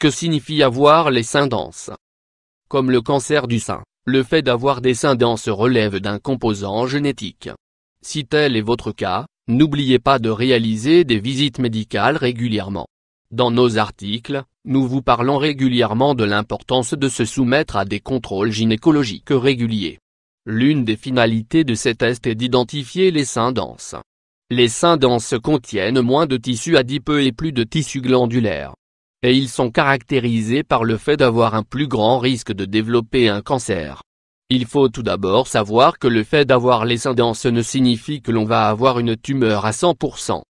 Que signifie avoir les seins denses? Comme le cancer du sein, le fait d'avoir des seins denses relève d'un composant génétique. Si tel est votre cas, n'oubliez pas de réaliser des visites médicales régulièrement. Dans nos articles, nous vous parlons régulièrement de l'importance de se soumettre à des contrôles gynécologiques réguliers. L'une des finalités de ces tests est d'identifier les seins denses. Les seins denses contiennent moins de tissu adipeux et plus de tissu glandulaire. Et ils sont caractérisés par le fait d'avoir un plus grand risque de développer un cancer. Il faut tout d'abord savoir que le fait d'avoir les seins denses ne signifie que l'on va avoir une tumeur à 100%.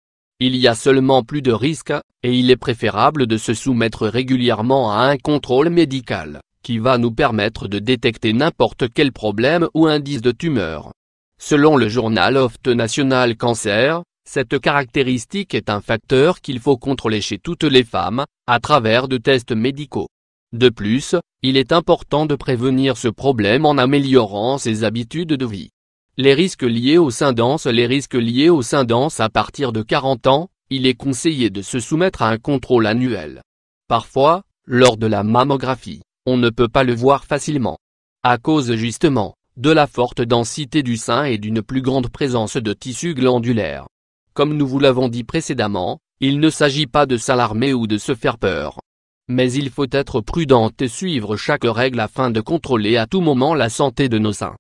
Il y a seulement plus de risques, et il est préférable de se soumettre régulièrement à un contrôle médical, qui va nous permettre de détecter n'importe quel problème ou indice de tumeur. Selon le journal of the National Cancer, cette caractéristique est un facteur qu'il faut contrôler chez toutes les femmes, à travers de tests médicaux. De plus, il est important de prévenir ce problème en améliorant ses habitudes de vie. Les risques liés aux seins denses. Les risques liés aux seins denses à partir de 40 ans, il est conseillé de se soumettre à un contrôle annuel. Parfois, lors de la mammographie, on ne peut pas le voir facilement. À cause justement, de la forte densité du sein et d'une plus grande présence de tissu glandulaire. Comme nous vous l'avons dit précédemment, il ne s'agit pas de s'alarmer ou de se faire peur. Mais il faut être prudent et suivre chaque règle afin de contrôler à tout moment la santé de nos seins.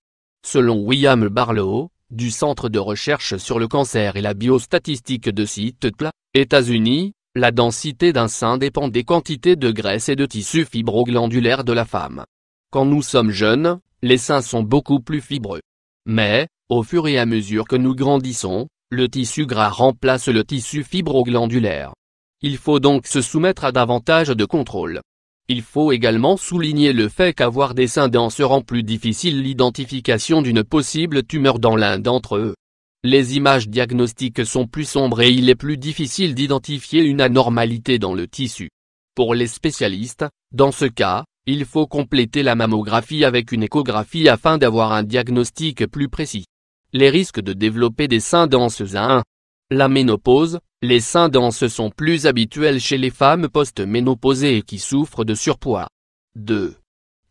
Selon William Barlow, du Centre de recherche sur le cancer et la biostatistique de Seattle, États-Unis, la densité d'un sein dépend des quantités de graisse et de tissu fibroglandulaire de la femme. Quand nous sommes jeunes, les seins sont beaucoup plus fibreux. Mais, au fur et à mesure que nous grandissons, le tissu gras remplace le tissu fibroglandulaire. Il faut donc se soumettre à davantage de contrôles. Il faut également souligner le fait qu'avoir des seins denses rend plus difficile l'identification d'une possible tumeur dans l'un d'entre eux. Les images diagnostiques sont plus sombres et il est plus difficile d'identifier une anormalité dans le tissu. Pour les spécialistes, dans ce cas, il faut compléter la mammographie avec une échographie afin d'avoir un diagnostic plus précis. Les risques de développer des seins denses. 1. La ménopause. Les seins denses sont plus habituels chez les femmes post-ménopausées et qui souffrent de surpoids. 2.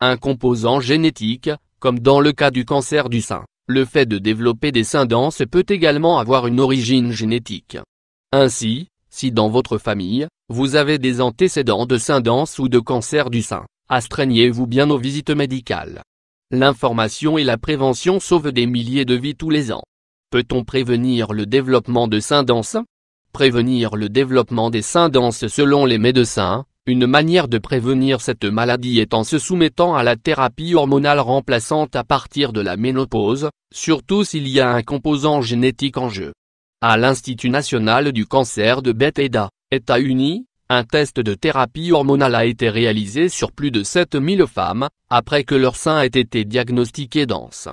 Un composant génétique, comme dans le cas du cancer du sein, le fait de développer des seins denses peut également avoir une origine génétique. Ainsi, si dans votre famille, vous avez des antécédents de seins denses ou de cancer du sein, astreignez-vous bien aux visites médicales. L'information et la prévention sauvent des milliers de vies tous les ans. Peut-on prévenir le développement de seins denses? Prévenir le développement des seins denses. Selon les médecins, une manière de prévenir cette maladie est en se soumettant à la thérapie hormonale remplaçante à partir de la ménopause, surtout s'il y a un composant génétique en jeu. À l'Institut national du cancer de Bethesda, États-Unis, un test de thérapie hormonale a été réalisé sur plus de 7000 femmes, après que leur sein ait été diagnostiqué dense.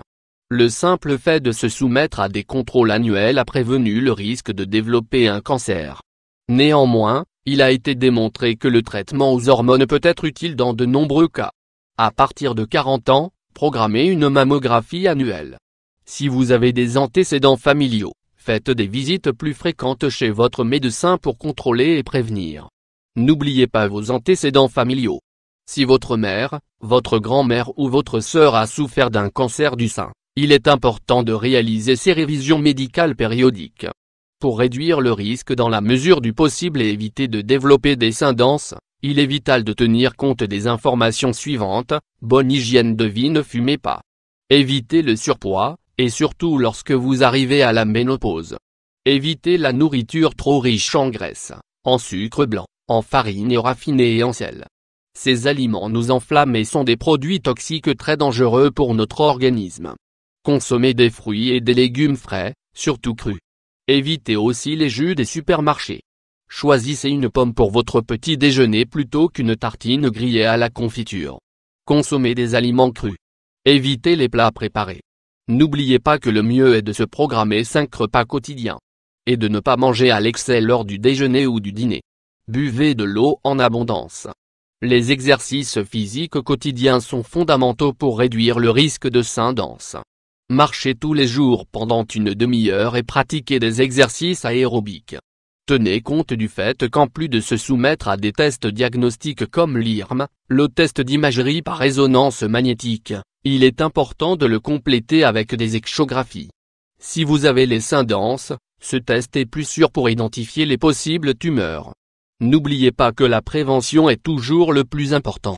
Le simple fait de se soumettre à des contrôles annuels a prévenu le risque de développer un cancer. Néanmoins, il a été démontré que le traitement aux hormones peut être utile dans de nombreux cas. À partir de 40 ans, programmez une mammographie annuelle. Si vous avez des antécédents familiaux, faites des visites plus fréquentes chez votre médecin pour contrôler et prévenir. N'oubliez pas vos antécédents familiaux. Si votre mère, votre grand-mère ou votre sœur a souffert d'un cancer du sein, il est important de réaliser ces révisions médicales périodiques. Pour réduire le risque dans la mesure du possible et éviter de développer des seins denses, il est vital de tenir compte des informations suivantes. Bonne hygiène de vie. Ne fumez pas. Évitez le surpoids, et surtout lorsque vous arrivez à la ménopause. Évitez la nourriture trop riche en graisse, en sucre blanc, en farine et raffinée et en sel. Ces aliments nous enflamment et sont des produits toxiques très dangereux pour notre organisme. Consommez des fruits et des légumes frais, surtout crus. Évitez aussi les jus des supermarchés. Choisissez une pomme pour votre petit déjeuner plutôt qu'une tartine grillée à la confiture. Consommez des aliments crus. Évitez les plats préparés. N'oubliez pas que le mieux est de se programmer 5 repas quotidiens. Et de ne pas manger à l'excès lors du déjeuner ou du dîner. Buvez de l'eau en abondance. Les exercices physiques quotidiens sont fondamentaux pour réduire le risque de seins denses. Marchez tous les jours pendant une demi-heure et pratiquez des exercices aérobiques. Tenez compte du fait qu'en plus de se soumettre à des tests diagnostiques comme l'IRM, le test d'imagerie par résonance magnétique, il est important de le compléter avec des échographies. Si vous avez les seins denses, ce test est plus sûr pour identifier les possibles tumeurs. N'oubliez pas que la prévention est toujours le plus important.